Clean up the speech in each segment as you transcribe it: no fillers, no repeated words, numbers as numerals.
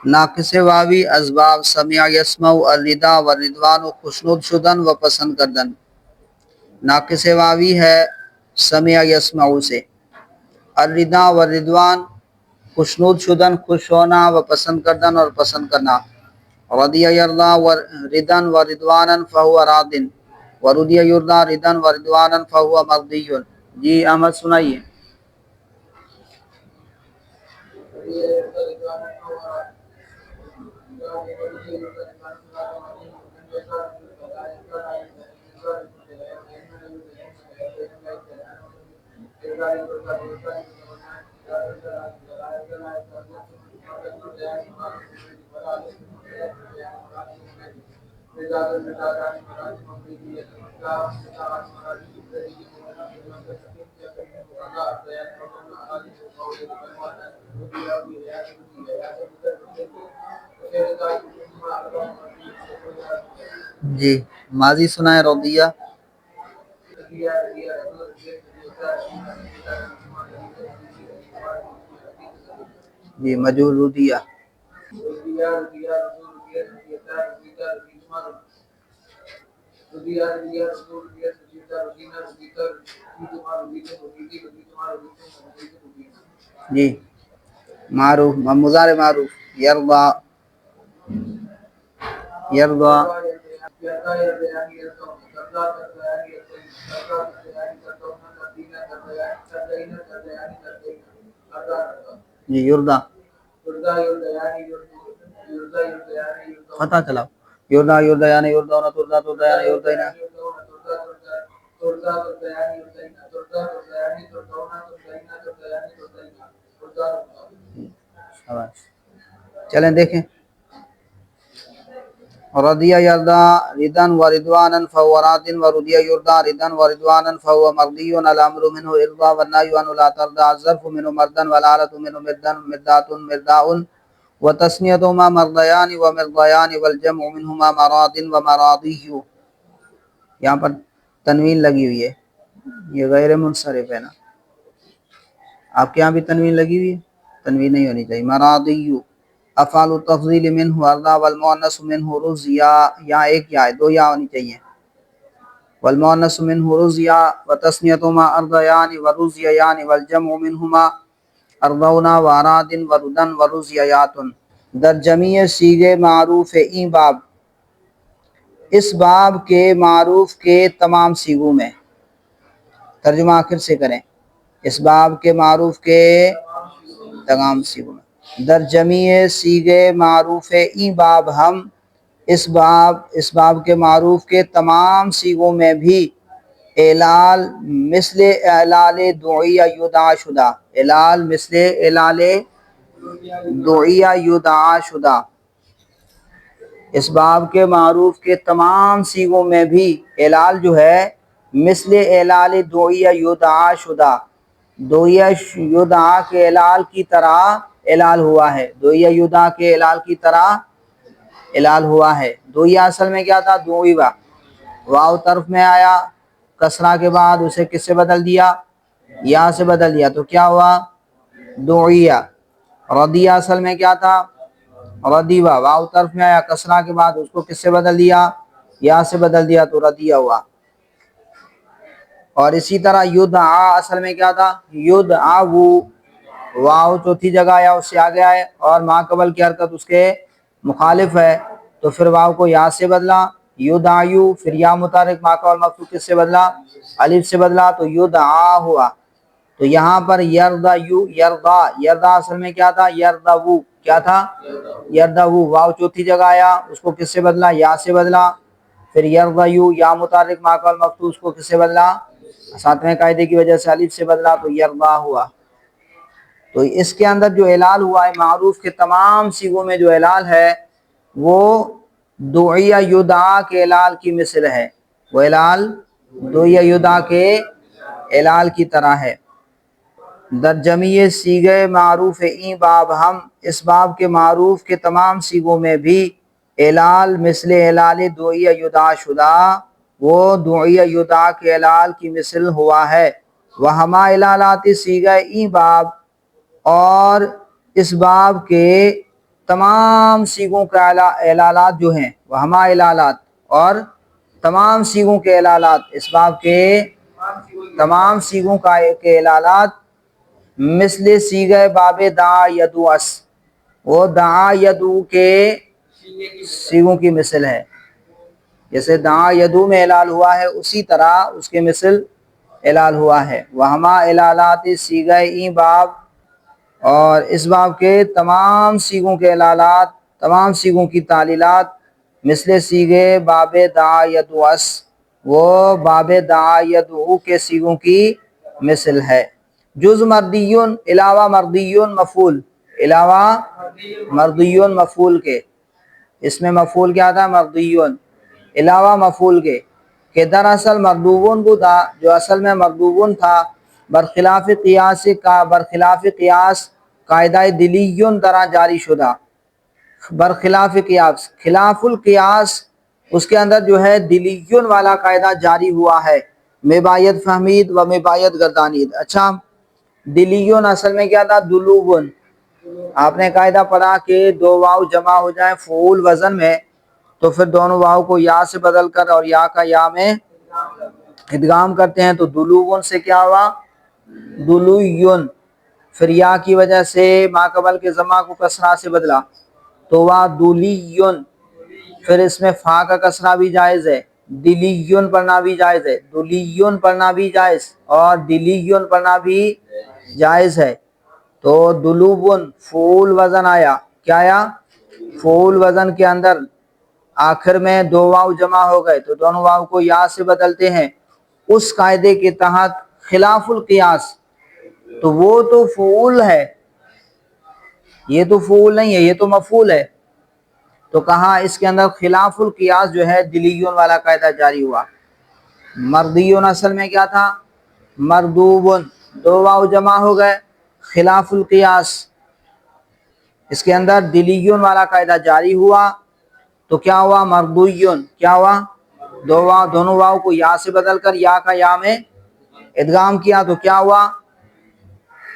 ناقص واوی اسباب سمع یسمع الردا و رضوان و خشنود شدن و پسند کردن۔ ناقص واوی ہے سمع یسمع سے، الردا و رضوان خشنود شدن خوش ہونا و پسند کردن اور پسند کرنا، رضی یرضا و ردن و رضوانا فہو راضٍ و رضی یرضا ردن و رضوانا فہو مرضی۔ جی احمد سنائیے۔ جی ماضی سنائے رضیہ۔ جی مجہول رضیہ۔ جی معروف مضارع معروف یرضا یرضا۔ جی یرضا پتہ چلا یرضا یرضا یعنی یرضا ترضا ترضا یعنی یرضینا۔ چلیں دیکھیں، رضی یرضا ردن و رضوانا فهو راضٍ و رضی یرضا ردن و رضوانا فهو مرضی۔ الامر منه ارضا والنهی عنه لا ترضى، الظرف منه مرضا والآلة منه مردا مردات مرداء وتثنیتهما مرضیان و مرضیان والجمع منهما مراض و مراضی۔ یہاں پر تنوین لگی ہوئی ہے، یہ غیر منصرف ہے نا، آپ کے یہاں بھی تنوین لگی ہوئی ہے، تنوین نہیں ہونی چاہیے۔ مراضی افعال التفضیل منہ ارضا والمؤنث منہ رضیا، یہاں ایک یا دو یا ہونی چاہیے، والمؤنث منہ رضیا وتثنیتهما ارضیان ورضیان والجمع منہما ارضونا واراد وردن ورضیات۔ در جمیع صیغے معروف این باب، اس باب کے معروف کے تمام صیغوں میں، ترجمہ آخر سے کریں، اس باب کے معروف کے تمام صیغوں میں، در جمیع صیغے معروف این باب، ہم اس باب کے معروف کے تمام صیغوں میں بھی اعلال مثل اعلال دعیہ یدعا شدہ، اعلال مثل اعلال دعیہ یدعا شدہ، اس باب کے معروف کے تمام صیغوں میں بھی اعلال جو ہے مثل اعلال دعیہ یدعا شدہ، دعیہ یدعا کے اعلال کی طرح اعلال ہوا ہے، دعیہ یدعا کے اعلال کی طرح اعلال ہوا ہے۔ دعیہ اصل میں کیا تھا؟ دعیوہ، واو طرف میں آیا، کسرہ کے بعد اسے کس سے بدل دیا؟ یا سے بدل دیا، تو کیا ہوا؟ دعیہ۔ رضیہ اصل میں کیا تھا؟ ردیوہ، واو طرف میں آیا، کسرہ کے بعد اس کو کس سے بدل دیا؟ یا سے بدل دیا، تو ردیہ ہوا۔ اور اسی طرح یدعا اصل میں کیا تھا؟ یدعو، واو چوتھی جگہ آیا، اس سے آگے آئے اور ما قبل کی حرکت اس کے مخالف ہے، تو پھر واو کو یا سے بدلا، یدعیو، پھر یا متحرک ما قبل مفتوح کس سے بدلا؟ الف سے بدلا، تو یدعا ہوا۔ تو یہاں پر یرضیو، یرضا، یرضا اصل میں کیا تھا؟ یرضو، کیا تھا؟ یرضو، واو چوتھی جگہ آیا، اس کو کس سے بدلا؟ یا سے بدلا، پھر یرضیو، یا متحرک ما قبل مفتوح اس کو کس سے بدلا؟ ساتویں قاعدے کی وجہ سے الف سے بدلا، تو یرضا ہوا۔ تو اس کے اندر جو اعلال ہوا ہے معروف کے تمام صیغوں میں جو اعلال ہے وہ دعیہ یدعا کے اعلال کی مثل ہے، وہ اعلال دعیہ یدعا کے اعلال کی طرح ہے۔ در جمیع صیغے معروف این باب، ہم اس باب کے معروف کے تمام صیغوں میں بھی اعلال مثل اعلال دعیہ یدعا شدہ، وہ دعیہ یدعا کے اعلال کی مثل ہوا ہے۔ وہما اعلالات صیغہ این باب، اور اس باب کے تمام سیغوں کا اعلالات جو ہیں وہ ہما اعلالات، اور تمام سیغوں کے اعلالات، اس باب کے تمام سیغوں کے اعلالات مثل سیغہ باب دعا یدو اس، وہ دعا یدو کے سیغوں کی مثل ہے، جیسے دعا یدو میں اعلال ہوا ہے اسی طرح اس کے مثل اعلال ہوا ہے۔ وہما اعلالات سیغہ این باب، اور اس باب کے تمام سیغوں کے اعلالات، تمام سیغوں کی تعلیلات مثل سیغے باب دعا یدو اس، وہ باب دعا یدعو کے سیغوں کی مثل ہے۔ جز مردیون، علاوہ مردیون مفعول، علاوہ مردیون مفعول کے، اس میں مفعول کیا تھا؟ مردیون، علاوہ مفعول کے، کہ دراصل مردوون بودا، جو اصل میں مردوون تھا، برخلاف قیاس کا، برخلاف قیاس قاعدہ دلیون درا جاری شدہ، برخلاف قیاس، خلاف القیاس اس کے اندر جو ہے دلیون والا قاعدہ جاری ہوا ہے، مباید فہمید و مباید گردانید۔ اچھا، دلیون اصل میں کیا تھا؟ دلوون۔ آپ نے قاعدہ پڑھا کہ دو واو جمع ہو جائیں فعول وزن میں تو پھر دونوں واو کو یا سے بدل کر اور یا کا یا میں ادغام کرتے ہیں، تو دلوون سے کیا ہوا؟ دلویون۔ پھر یا کی وجہ سے ما قبل کے ضمہ کو کسرہ سے بدلا تو وہ دلیون۔ پھر اس میں فا کا کسرہ بھی جائز ہے، دلیون پڑھنا بھی جائز ہے، دلیون پڑھنا بھی جائز اور دلیون پڑھنا بھی جائز ہے۔ تو دلوون فعول وزن آیا، کیا آیا؟ فعول وزن کے اندر آخر میں دو واو جمع ہو گئے تو دونوں واو کو یا سے بدلتے ہیں، اس قاعدے کے تحت خلاف القیاس، تو وہ تو فعول ہے، یہ تو فعول نہیں ہے، یہ تو مفعول ہے، تو کہا اس کے اندر خلاف القیاس جو ہے دلیون والا قاعدہ جاری ہوا۔ مردیون اصل میں کیا تھا؟ مردوون، دو واو جمع ہو گئے، خلاف القیاس، اس کے اندر دلیون والا قاعدہ جاری ہوا تو کیا ہوا؟ مردویون، کیا ہوا؟ دونوں واو کو یا سے بدل کر یا کا یا میں ادغام کیا تو کیا ہوا؟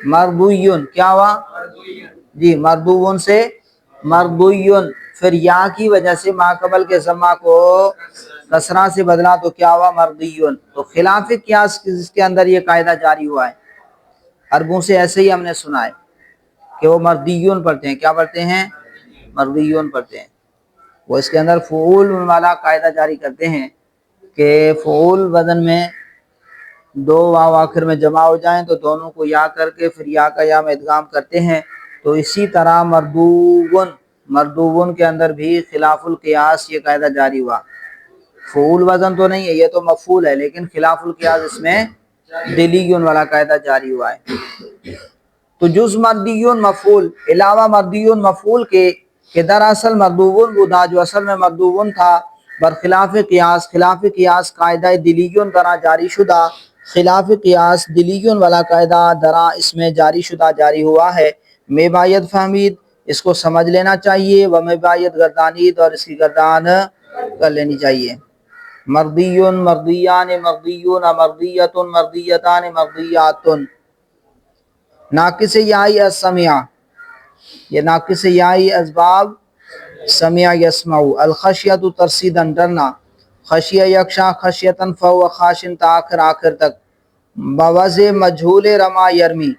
مردویون، کیا ہوا؟ جی، مردوون سے مردویون، پھر یا کی وجہ سے ما قبل کے ضمہ کو کسرہ سے بدلا تو کیا ہوا؟ مردیون۔ تو خلاف قیاس جس کے اندر یہ قاعدہ جاری ہوا ہے، عربوں سے ایسے ہی ہم نے سنا ہے کہ وہ مردیون پڑھتے ہیں، کیا پڑھتے ہیں؟ مردیون پڑھتے ہیں، وہ اس کے اندر فعول والا قاعدہ جاری کرتے ہیں کہ فعول وزن میں دو واو آخر میں جمع ہو جائیں تو دونوں کو یا کر کے پھر یا کا یا میں ادغام کرتے ہیں، تو اسی طرح مردوون کے اندر بھی خلاف القیاس یہ قاعدہ جاری ہوا۔ فعول وزن تو نہیں ہے، یہ تو مفعول ہے، لیکن خلاف القیاس اس میں دلیون والا قاعدہ جاری ہوا ہے۔ تو جز مردیون مفعول، علاوہ مردیون مفعول کے، کہ دراصل مردوون بودا، جو اصل میں مردوون تھا، برخلاف قیاس، خلاف قیاس قاعدہ دلیون درا جاری شدہ، خلاف قیاس دلیون والا قاعدہ درا اس میں جاری شدہ، جاری ہوا ہے، مباید فہمید، اس کو سمجھ لینا چاہیے، و مباید گردانید، اور اس کی گردان کر لینی چاہیے۔ مردیون، مردیان، مردیون، مردیتن، مردیتان، مردیاتن۔ ناقص یائی السمیع، یہ ناقص یائی اسباب سمع یسمع، الخشیۃ ترسیدن ڈرنا، خشیہ یکشا خشیتن فہو خاشن تا آخر تک، بوضع مجہول رما یرمی،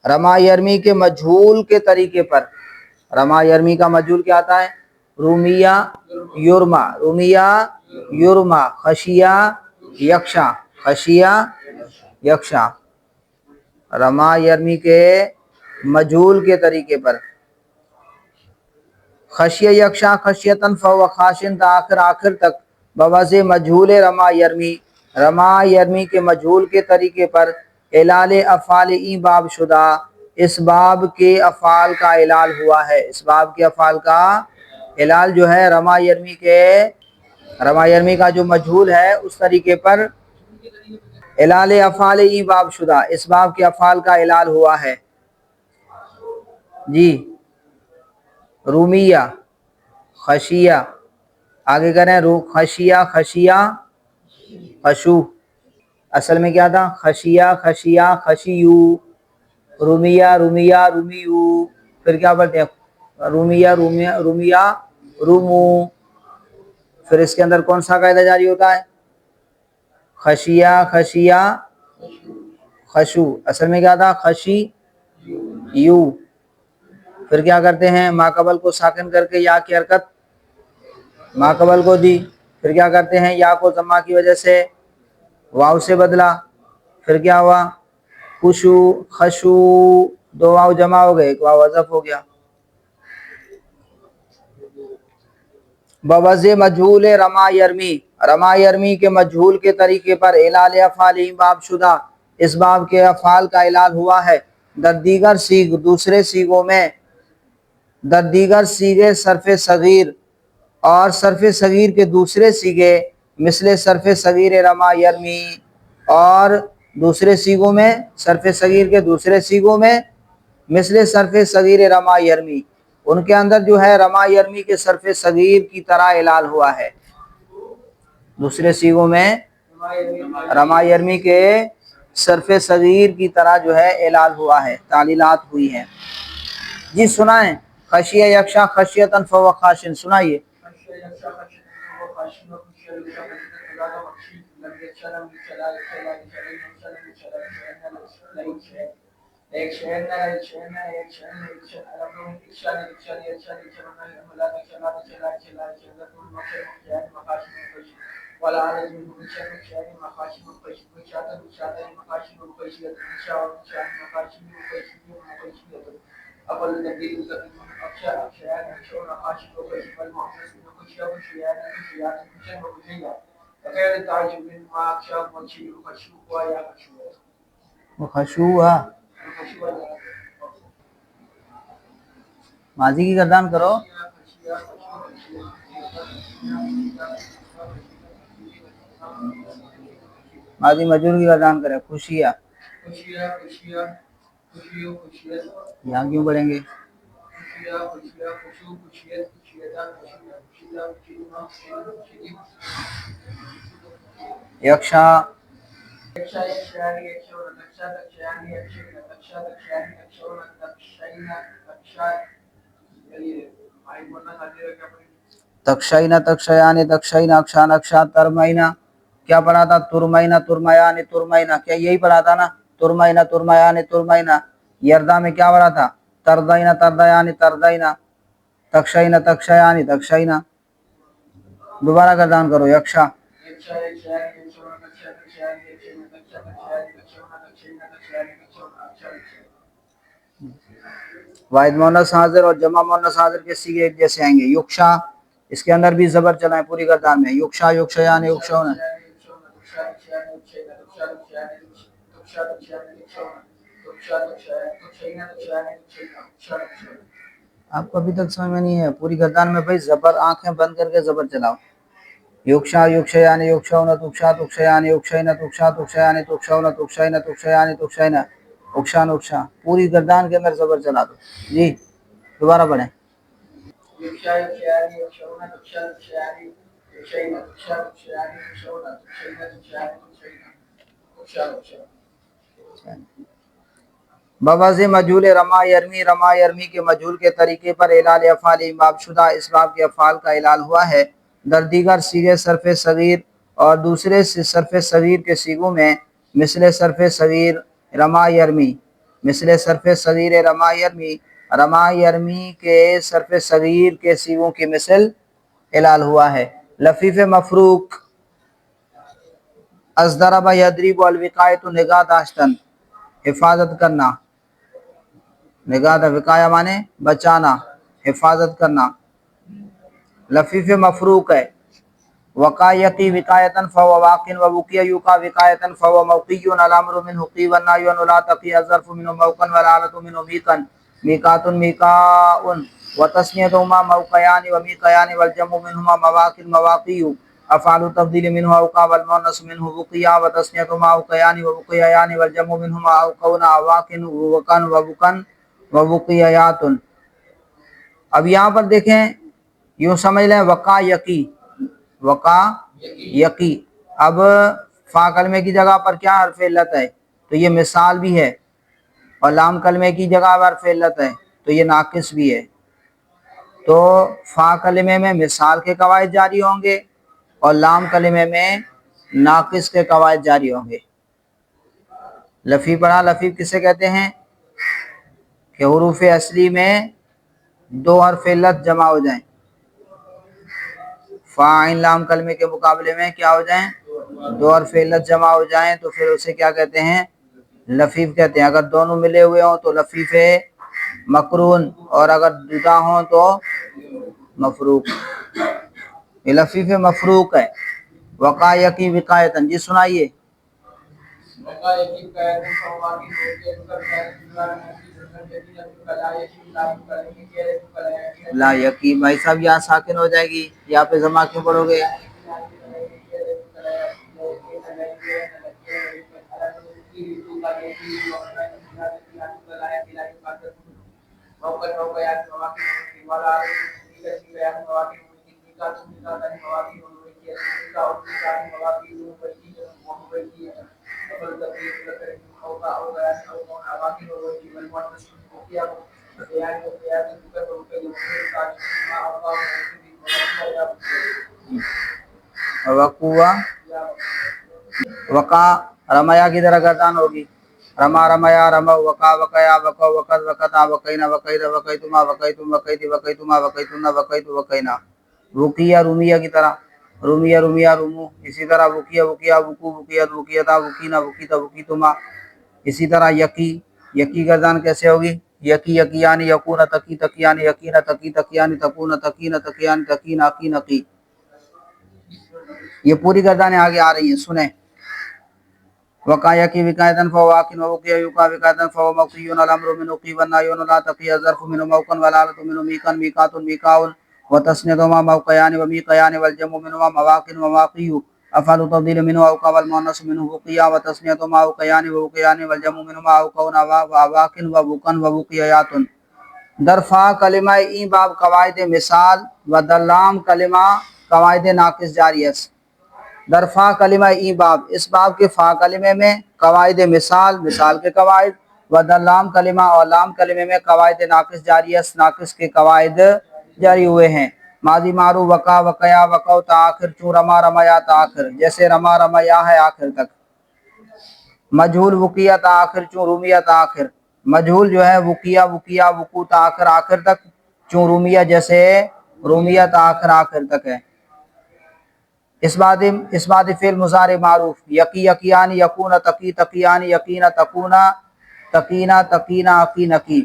رما یرمی کے مجہول کے طریقے پر، رما یرمی کا مجہول کیا آتا ہے؟ رومیہ یرما، رومیہ یرما، خشیہ یکشا، خشیہ یکشا، رما یرمی کے مجہول کے طریقے پر، خشیہ یکشا خشیتن فہو خاشن تا آخر تک، بوضع مجہول رما یرمی، رما یرمی کے مجہول کے طریقے پر، اعلال افعال این باب شدہ، اس باب کے افعال کا اعلال ہوا ہے، اس باب کے افعال کا اعلال جو ہے رما یرمی کا جو مجہول ہے اس طریقے پر اعلال افعال این باب شدہ، اس باب کے افعال کا اعلال ہوا ہے۔ جی، رومیہ، خشیہ، آگے کریں خشیہ، خشیہ، خشو، اصل میں کیا تھا؟ خشیہ، خشیہ، خشیو، رومیہ، رومیہ، رومیو، پھر کیا پڑھتے ہیں؟ رومیہ رومیہ رومیہ رومو. پھر اس کے اندر کون سا قاعدہ جاری ہوتا ہے؟ خشیہ خشیہ خشو. اصل میں کیا تھا؟ خشی یو. پھر کیا کرتے ہیں؟ ماقبل کو ساکن کر کے یا کی حرکت ماقبل کو دی. پھر کیا کرتے ہیں؟ یا کو ضمہ کی وجہ سے واو سے بدلا. پھر کیا ہوا؟ خشو خشو. دو واو جمع ہو گئے، ایک واو حذف ہو گیا. بوضع مجہول رما یرمی. رما یرمی کے مجہول کے طریقے پر اعلال افعال باب شدہ. اس باب کے افعال کا اعلال ہوا ہے. در دیگر سیغ دوسرے سیغوں میں، در دیگر سیغے صرف صغیر اور صرف صغیر کے دوسرے سیغے مثل صرف صغیر رما یرمی. اور دوسرے سیغوں میں صرف صغیر کے دوسرے سیغوں میں مثل صرف صغیر رما یرمی، ان کے اندر جو ہے رما یرمی کے صرف صغیر کی طرح اعلال ہوا ہے. دوسرے سیغوں میں رما یرمی کے صرف صغیر کی طرح جو ہے اعلال ہوا ہے، تعلیلات ہوئی ہیں. جی سنائیں. خشیہ یکشا خشیتاً فهو خاشن. سنائیے. خشوع ماضی کی گردان کرو. ماضی مجرور کی گردان کرے. خوشیہ یہاں کیوں پڑھیں گے؟ یکشا تکشینا تکشیانی تکشینا اکشان اکشا ترمائنا. کیا پڑھا تھا؟ ترمائنا ترمیانی ترمائنا. کیا یہی پڑھا تھا نا؟ ترمائنا ترمیانی ترمائنا. یردا میں کیا پڑھا تھا؟ تردائنا تردیانی تردائنا. تکشینا تکشیانی تکشینا. دوبارہ گردان کرو. یکشا واحد مؤنث حاضر اور جمع مؤنث حاضر کے صیغے ایک جیسے آئیں گے. یکشا اس کے اندر بھی زبر چلائیں پوری گردان میں. یکشا یکشیان یکشون. آپ کو ابھی تک سمجھ میں نہیں ہے؟ پوری گردان میں بھائی زبر آنکھیں بند کر کے زبر چلاؤ. یکشا یکشیان یکشون تکشا تکشیان یکشین تکشا تکشیان تکشون تکشین تکشیان تکشین اکشان اکشا. پوری گردان کے اندر زبر چلا دو. جی دوبارہ پڑھیں. بوضع مجہول رما یرمی. رما یرمی کے مجہول کے طریقے پر اعلال افعال باب شدہ. اس باب کے افعال کا اعلال ہوا ہے. در دیگر سیغے صرف صغیر اور دوسرے صرف صغیر کے سیغوں میں مثل صرف صغیر رما یرمی مثل صرف صغیر رما یرمی. رما یرمی کے صرف صغیر کے سیغوں کی مثل اعلال ہوا ہے. لفیف مفروق از ضرب یضرب الوقایۃ نگاہ داشتن حفاظت کرنا. نگاہ دا وقایہ مانے بچانا، حفاظت کرنا. لفیف مفروق ہے. وقا یقی وقایتاً فهو واق ووقی یوقع وقایتاً فهو موقی. الامر منه قی والنهی عنه لا تقی. الظرف منه موقع والحالة منه میقا. میقات میقاء وتسمیتهما موقعان ومیقیان والجمع منهما مواق مواقی. افعال تفضیل منه اوقع والمؤنث منه وقیا وتسمیتهما اوقیان ووقیان والجمع منهما اوقون اواق ووقن ووقن ووقیات. اب یہاں پر دیکھیں، یوں سمجھ لیں وقع یقی وقع یقی. اب فا کلمے کی جگہ پر کیا حرف علت ہے؟ تو یہ مثال بھی ہے. اور لام کلمے کی جگہ پر حرف علت ہے تو یہ ناقص بھی ہے. تو فا کلمے میں مثال کے قواعد جاری ہوں گے اور لام کلمے میں ناقص کے قواعد جاری ہوں گے۔ لفی پڑھا، لفی کسے کہتے ہیں کہ حروف اصلی میں دو حرف علت جمع ہو جائیں، فا عین لام کلمے کے مقابلے میں کیا ہو جائیں، دو حرف علت جمع ہو جائیں تو پھر اسے کیا کہتے ہیں، لفیف کہتے ہیں۔ اگر دونوں ملے ہوئے ہوں تو لفیف مقرون، اور اگر جدا ہوں تو مفروق۔ یہ لفیف مفروق ہے۔ وقع یقی وقایتن، جی سنائیے۔ لا یقی، بھائی صاحب یہاں ساکن ہو جائے گی، یہاں پہ زما کیوں پڑھو گے؟ وقوع وقع رمیا کی طرح گردان ہوگی، رما رمیا رما، وقع وقیا وقع وقت وقتا وقینا وقید وقیتما وقیتم وقیتی وقیتما وقیتن وقیت وقینا۔ وقیہ رومیہ کی طرح، رومیہ رومیہ رومو، اسی طرح وقیہ وقیہ وقوع وقیت وقیتا وقینا وقیتا وقیتما۔ اسی طرح یقی، یقی گردان کیسے ہوگی؟ یقی یقیانی یقون تقی تقیانی یقین تقی تقیانی تکون تقین تقیانی تقین عقی نقی۔ یہ پوری گردانیں آگے آ رہی ہیں، سنیں۔ وقع یقی وقایتن فهو واقع ووقع یوقع وقایتن فهو موقع الامر من وقی والنهی لا تقی الظرف من موقع والآلة من میقا میقات میقاء وتثنیتهما موقعان ومیقیان والجمع منهما مواقع ومواقع افعال تفضیل منه اوقع والمؤنث منه وقیا وتثنیتهما اوقیان ووقیان والجمع منهما اوقع وواقع ووقا ووقیات۔ در فا کلمہ این باب قواعد مثال و در لام کلمہ قواعد ناقص جاری است۔ در فا کلمہ این باب، اس باب کے فا کلمے میں قواعد مثال، مثال کے قواعد، و در لام کلمہ اور لام کلمے میں قواعد ناقص جاری است، ناقص کے قواعد جاری ہوئے ہیں۔ ماضی معروف وقع وقیا وقع تاخر، چون رما رمیا تاخر، جیسے رما رمیا ہے آخر تک۔ مجہول وقیہ تاخر، چون رومیہ تاخر، مجہول جو ہے وقیہ وقیہ وقوع تاخر آخر تک، چون رومیہ جیسے رومیہ تاخر آخر تک ہے۔ اس بات فعل مضارع معروف یقی یقیان یقون تقی تقیان یقین تقون تقینا تقینا عقی نقی۔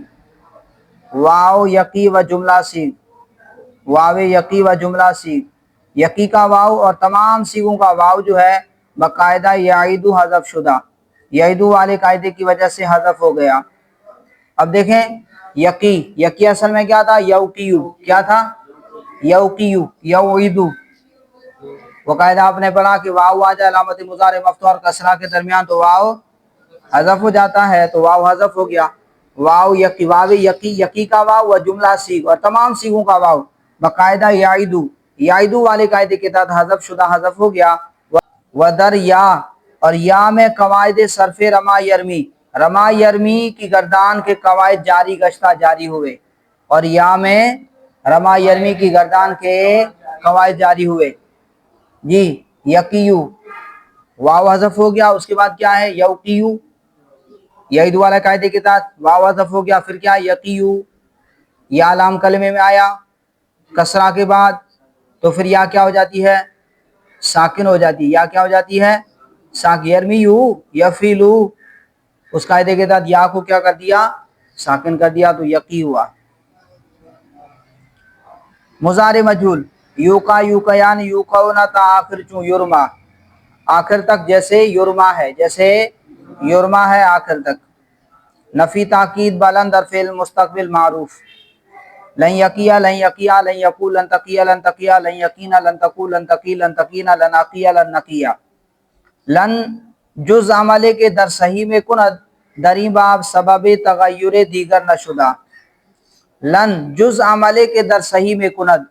واو یقی و جملہ سیغ، واو یقی و جملہ سیغ، یقی کا واو اور تمام سیغوں کا واو جو ہے باقاعدہ یعیدو حذف شدہ، یعیدو والے قاعدے کی وجہ سے حذف ہو گیا۔ اب دیکھیں یقی، یقی اصل میں کیا تھا؟ یوقیو، کیا تھا؟ یوقیو، یوعیدو۔ وقاعدہ آپ نے پڑھا کہ واو آ جائے علامت مضارع مفتوح اور کسرہ کے درمیان تو واو حذف ہو جاتا ہے، تو واو حذف ہو گیا۔ واو یقی، واو یقی، یقی کا واو و جملہ سیغ اور تمام سیغوں کا واو باقاعدہ یعیدو، یعیدو والے قاعدے کے تحت حذف شدہ حذف ہو گیا۔ ودر یا، اور یا میں قواعد صرف رما یرمی، رما یرمی کی گردان کے قواعد جاری گشتہ جاری ہوئے، اور یا میں رما یرمی کی گردان کے قواعد جاری ہوئے۔ جی یقیو، واو حذف ہو گیا، اس کے بعد کیا ہے؟ یوقیو، یعید والا قاعدے کے تحت واو حذف ہو گیا، پھر کیا؟ یقیو، یا لام کلمے میں آیا کسرہ کے بعد، تو پھر یا کیا ہو جاتی ہے؟ ساکن ہو جاتی ہے۔ یا کیا ہو جاتی ہے؟ ساکن، یرمیو یفیلو، اس قاعدے کے تحت یا کو کیا کر دیا؟ ساکن کر دیا، تو یقی ہوا۔ مضارع مجہول یوقع یوقیان یوقعون تا آخر، چون یرما آخر تک، جیسے یرما ہے، جیسے یرما ہے آخر تک۔ نفی تاکید بلند در فعل مستقبل معروف لن یقیہ لن یقیہ لن یقول لن تقیہ لن تقیہ لن یقینہ لن تقول لن تقی لن تقینہ لن عقیہ لن نقیہ۔ لن جز عملے کے در صحیح میں کند دری باب سبب تغیر دیگر نشدہ، لن جز عملے کے در صحیح میں کند،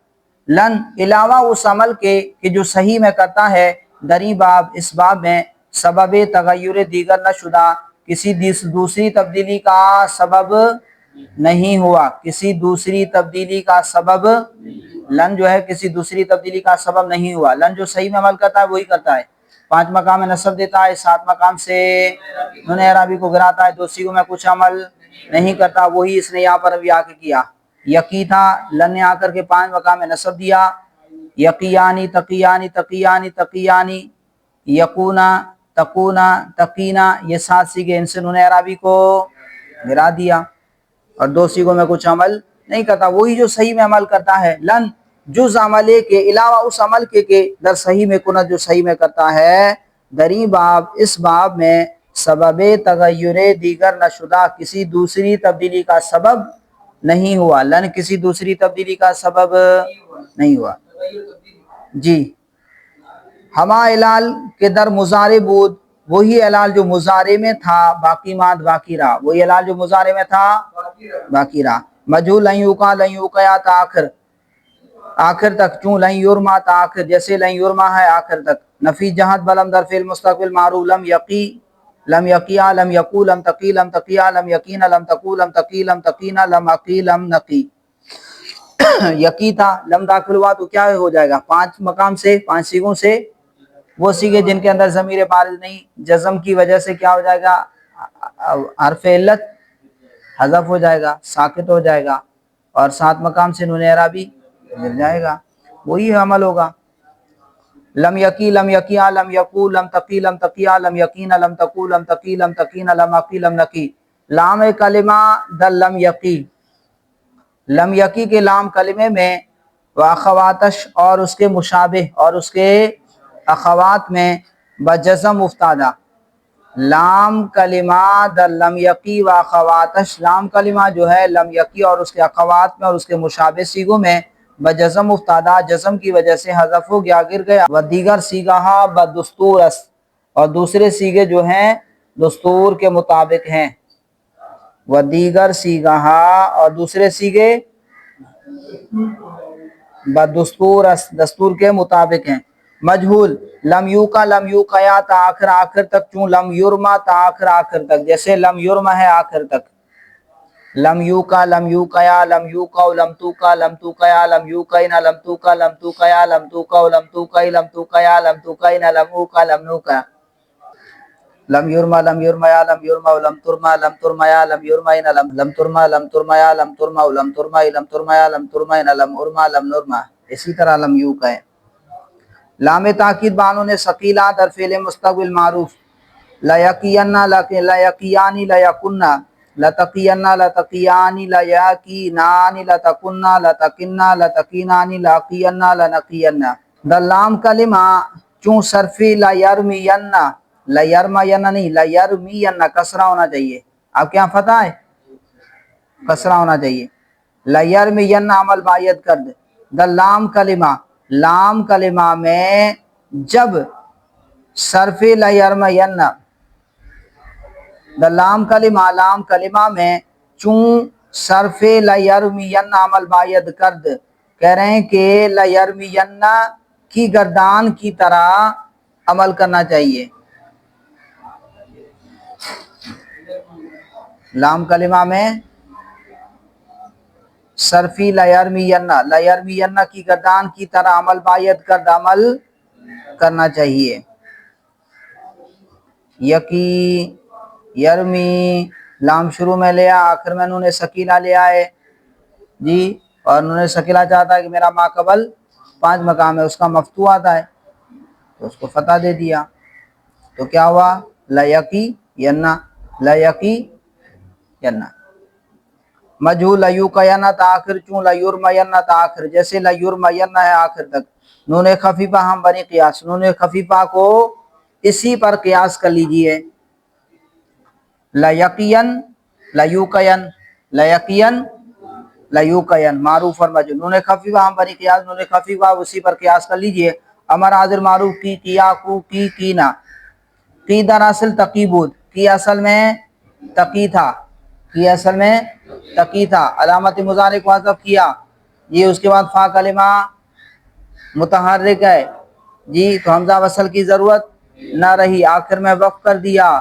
لن علاوہ اس عمل کے کہ جو صحیح میں کرتا ہے، دری باب اس باب میں سبب تغیر دیگر نہ شدہ، کسی دوسری تبدیلی کا سبب نہیں ہوا، کسی دوسری تبدیلی کا سبب، لن جو ہے کسی دوسری تبدیلی کا سبب نہیں ہوا۔ لن جو صحیح میں عمل کرتا ہے وہی کرتا ہے، 5 مقام میں نصب دیتا ہے، 7 مقام سے نون اعرابی کو گراتا ہے، 2 صیغوں میں کچھ عمل نہیں کرتا، وہی اس نے یہاں پر ابھی آ کے کیا۔ یقی تھا، لن نے آ کر کے 5 مقام میں نصب دیا، یقیانی تقیانی تقیانی تقیانی، یقونا تقونا تقینا، یہ 7 صیغے، ان سے نون اعرابی کو گرا دیا اور 2 صیغوں میں کچھ عمل نہیں کرتا، وہی جو صحیح میں عمل کرتا ہے۔ لن جز عملے کے علاوہ اس عمل کے در صحیح میں کنت جو صحیح میں کرتا ہے، دری باب اس باب میں سبب تغیر دیگر نشدہ، کسی دوسری تبدیلی کا سبب نہیں ہوا، لن کسی دوسری تبدیلی کا سبب نہیں ہوا جی۔ ہما علال کے در مضارع بود، وہی علال جو مضارع میں تھا، باقی ماند باقی رہا، وہی علال جو مضارع میں تھا باقی رہا۔ مجہول لن یوقع لن یوقیا تا آخر تک، چون لن یرما تا آخر، جیسے لن یرما ہے آخر تک۔ نفی جہت بلم در فعل مستقبل معروف، لم یقی لم یقیا لم یقو لم تقی لم تقیا لم یقین لم تقو لم تقی لم تقینا لم عقی لم نقی۔ یقی تھا، لم داخل ہوا تو کیا ہو جائے گا؟ 5 مقام سے، 5 صیغوں سے، وہ صیغے جن کے اندر ضمیر بارز نہیں، جزم کی وجہ سے کیا ہو جائے گا؟ حرف علت حذف ہو جائے گا، ساکت ہو جائے گا، اور 7 مقام سے نون اعرابی مل جائے گا، وہی عمل ہوگا۔ لم یقی لم یقیا لم یقو لم تقی لم تقیا لم یقین لم تقو لم تقی لم تقین لم عقی لم نقی۔ لام کلمہ در لم یقی، لم یقی کے لام کلمے میں، واخواتش اور اس کے مشابہ اور اس کے اخوات میں، بجزم افتادہ، لام کلمہ در لم یقی و اخواتش، لام کلمہ جو ہے لم یقی اور اس کے اخوات میں اور اس کے مشابہ صیغوں میں بجزم افتادہ، جزم کی وجہ سے حذف ہو گیا، گر گیا۔ و دیگر صیغہ بدستور است، اور دوسرے صیغے جو ہیں دستور کے مطابق ہیں۔ و دیگر صیغہ، اور دوسرے صیغے بدستور است، دستور کے مطابق ہیں۔ مجہول لم یوقع لم یوقیا تا آخر، آخر تک، چون لم یرما تا آخر، آخر تک، جیسے لم یرما ہے آخر تک۔ لم یوقع لم یوقیا لم یوقع لم توقع لم توقیا لم یوقعن لم توقع لم توقیا لم توقع لم توقع لم توقیا لم توقعن لم اوقع لم نوقع۔ لم یرما لم یرمیا لم یرمع لم ترمى لم ترمیا لم یرمین لم ترمى لم ترمیا لم ترمع لم ترمى لم ترمیا لم ترمین لم ارمع لم نرمع، اسی طرح لم یوقع۔ لام تاکید بانون ثقیلہ در فعل مستقبل معروف، لیقینہ لیقیانی لیقنہ لتقینہ لتقیانی لیقینانی لتقنہ لتقنہ لتقینانی لاقینہ لنقینہ۔ در لام کلمہ چون صرفی لیرمینہ، لیرمینہ نہیں لیرمینہ، کسرہ ہونا چاہیے، آپ کے یہاں فتح ہے؟ کسرہ ہونا چاہیے۔ لیرمینہ عمل باید کرد۔ در لام کلمہ، لام کلمہ میں جب صرف لیرمینہ، در لام کلمہ، لام کلمہ میں چون صرف لیرمینہ عمل باید کرد، کہہ رہے ہیں کہ لیرمینہ کی گردان کی طرح عمل کرنا چاہیے۔ لام کلمہ میں صرفی لیرمینہ، لیرمینہ کی گردان کی طرح عمل باید کرد، عمل کرنا چاہیے۔ یقی یرمی، لام شروع میں لیا، آخر میں انہوں نے ثقیلہ لیا ہے جی، اور انہوں نے ثقیلہ چاہتا ہے کہ میرا ما قبل 5 مقام ہے، اس کا مفتوح آتا ہے تو اس کو فتح دے دیا، تو کیا ہوا؟ لیقی ینہ، لیقی ینہ۔ مجہول لیوقینہ تا آخر، چون لیرمینہ تا آخر، جیسے لیرمینہ ہے آخر تک۔ نون خفیفہ ہم بنی قیاس، نون خفیفہ کو اسی پر قیاس کر لیجئے، لیقین لیوقین، لیقین لیوقین، معروف اور مجہول، نون خفیفہ ہم بنی قیاس، نون خفیفہ اسی پر قیاس کر لیجئے۔ امر حاضر معروف کی، کیا کو، کی کینا۔ کی در اصل تقی بود، کی اصل میں تقی تھا، کی اصل میں تقی تھا، علامت مضارع کو حذف کیا جی، اس کے بعد فا کلمہ متحرک ہے جی، تو حمزہ وصل کی ضرورت نہ رہی، آخر میں وقف کر دیا،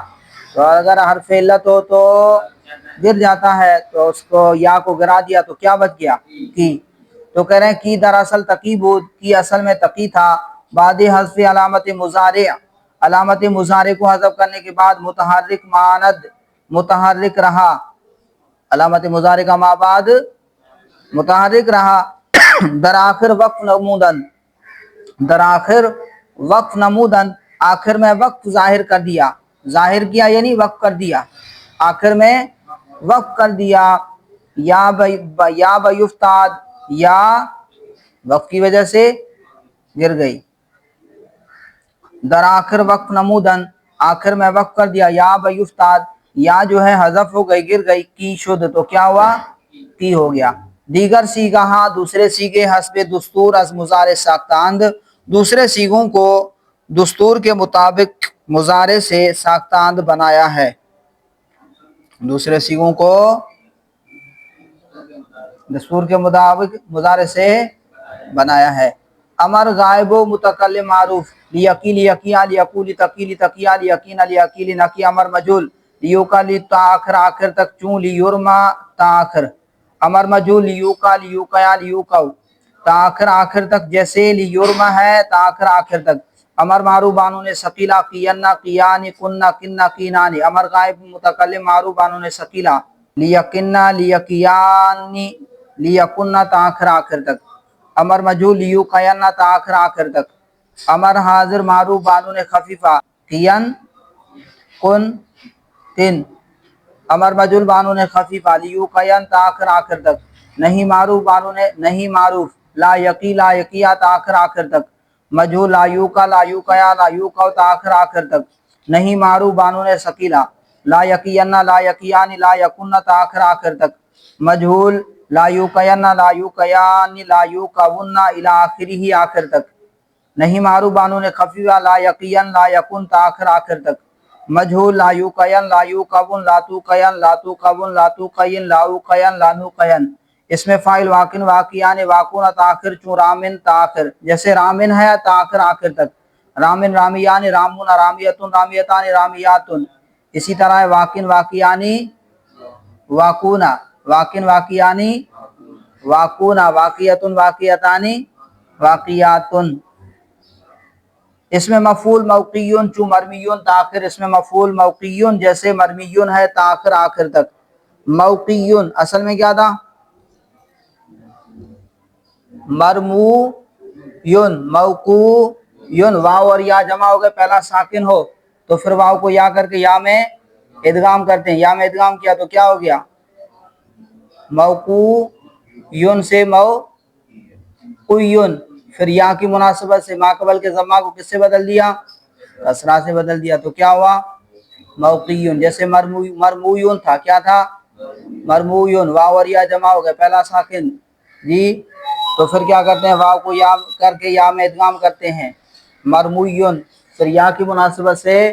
تو اگر حرف علت ہو تو گر جاتا ہے تو اس کو یا کو گرا دیا تو کیا بچ گیا؟ کی۔ تو کہہ رہے ہیں کی دراصل تقی بود، کی اصل میں تقی تھا، بعد حذف علامت مضارع، علامت مضارع کو حذف کرنے کے بعد متحرک ماند متحرک رہا، علامت مضارع کا ما بعد متحرک رہا، درآخر وقف نمودن، درآخر وقف نمودن، آخر میں وقف ظاہر کر دیا، ظاہر کیا یعنی وقف کر دیا، آخر میں وقف کر دیا، یا بیفتاد، یا وقف کی وجہ سے گر گئی، درآخر وقف نمودن، آخر میں وقف کر دیا، یا بیفتاد، یا جو ہے حذف ہو گئی گر گئی، کی شد تو کیا ہوا؟ کی ہو گیا۔ دیگر سیگہ دوسرے سیگے حسب دستور از مضارع ساختاند، دوسرے سیگوں کو دستور کے مطابق مضارع سے ساختاند بنایا ہے، دوسرے سیگوں کو دستور کے مطابق مضارع سے بنایا ہے۔ امر غائب و متکلم معروف، لیقی لیقیا لیقو لتقی لتقیا لیقین لیقی لنقی، امر مجہول لیوکا لتآخر آخر تک، چون لیورما تآخر، امر مجہول لیوکا لیوکیا لیوکو تآخر آخر تک، جیسے لیورما ہے تآخر آخر تک، امر معروف بانون ثقیلہ قینا قیان کننا کننا قینانی، امر غائب متکلم معروف بانون ثقیلہ لیقنا لیقیانی لیکننا تآخر آخر تک، امر مجہول لیوقینا تآخر آخر تک، امر حاضر معروف بانون خفیفہ قین کن تن، امر مجہول بانون خفیفہ لیوقین تآخر آخر تک، نہیں معروف بانون نہیں معروف لا یقی لا یقیا تآخر آخر تک، مجہول لا یوقا لا یوقیا لا یوقو تآخر آخر تک، نہیں معروف بانون ثقیلہ لا یقینا لا یقیان لا یکننا تآخر آخر تک، مجہول لا یوقینا لا یوقیان لا یوقونا الی آخرہ آخر تک، نہیں معروف بانون خفیفہ لا یقین لا یکن تآخر آخر تک، مجہول لا یوقین لا یوقون لا توقین لا توقون لا توقین لا اوقین لا نوقین، اس میں فاعل واقن واقعان واقون تآخر، چون رامن تآخر، جیسے رامن ہے تآخر آخر تک، رامن رامیان رامون رامیتن رامیتان رامیاتن، اسی طرح واقن واقعانی واقونا، واقن واقعانی واقونا، واقعتن واقعتانی واقعاتن، اس میں مفعول موقعیون، چون مرمیون تآخر، اس میں مفعول موقعیون جیسے مرمیون ہے تآخر آخر تک، موقعیون اصل میں کیا تھا؟ مرمویون موقویون، واو اور یا جمع ہو گئے، پہلا ساکن ہو تو پھر واو کو یا کر کے یا میں ادغام کرتے ہیں، یا میں ادغام کیا تو کیا ہو گیا؟ موقویون سے موقویون، پھر یا کی مناسبت سے ما قبل کے ضمہ کو کس سے بدل دیا؟ کسرہ سے بدل دیا تو کیا ہوا؟ موقعیون، جیسے مرمویون تھا، کیا تھا؟ مرمویون، واو اور یا جمع ہو گئے، پہلا ساکن جی، تو پھر کیا کرتے ہیں؟ واو کو یا کر کے یا میں ادغام کرتے ہیں، مرمویون، پھر یا کی مناسبت سے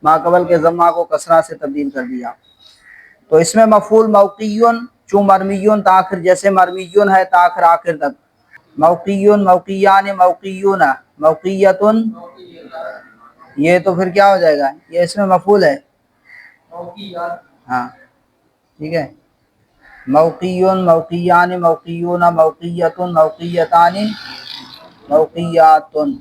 ما قبل کے ضمہ کو کسرہ سے تبدیل کر دیا، تو اس میں مفعول موقعیون، چون مرمیون تآخر، جیسے مرمیون ہے تآخر آخر تک، موقعیون موقعیان موقعیون موقعیتن، یہ تو پھر کیا ہو جائے گا؟ یہ اس میں مفعول ہے، ہاں ٹھیک ہے، موقعیون موقعیان موقعیون موقعیتن موقعیتان موقعیاتن،